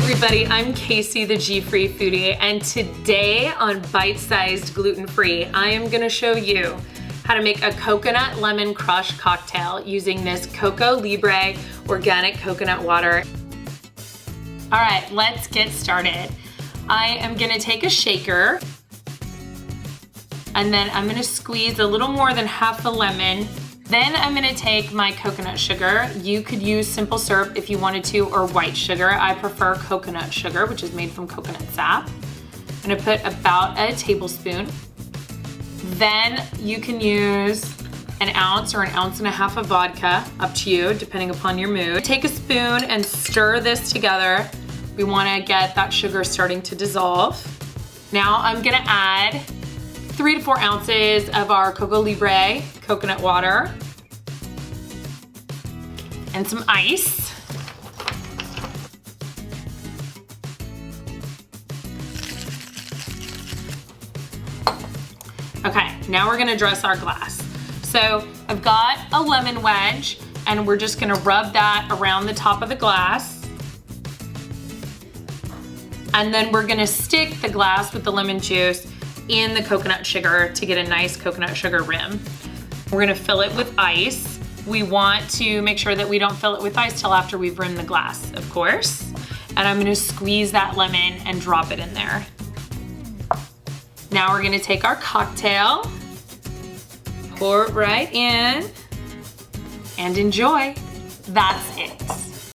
everybody, I'm Casey, the G-Free Foodie, and today on Bite-Sized Gluten-Free, I am gonna show you how to make a coconut lemon crush cocktail using this Coco Libre organic coconut water. All right, let's get started. I am gonna take a shaker, and then I'm gonna squeeze a little more than half a lemon. Then I'm gonna take my coconut sugar. You could use simple syrup if you wanted to, or white sugar. I prefer coconut sugar, which is made from coconut sap. I'm gonna put about a tablespoon. Then you can use an ounce or an ounce and a half of vodka, up to you, depending upon your mood. Take a spoon and stir this together. We wanna get that sugar starting to dissolve. Now I'm gonna add 3 to 4 ounces of our Coco Libre coconut water and some ice. Okay, now we're gonna dress our glass. So I've got a lemon wedge, and we're just gonna rub that around the top of the glass. And then we're gonna stick the glass with the lemon juice in the coconut sugar to get a nice coconut sugar rim. We're gonna fill it with ice. We want to make sure that we don't fill it with ice till after we've rimmed the glass, of course. And I'm gonna squeeze that lemon and drop it in there. Now we're gonna take our cocktail, pour it right in, and enjoy. That's it.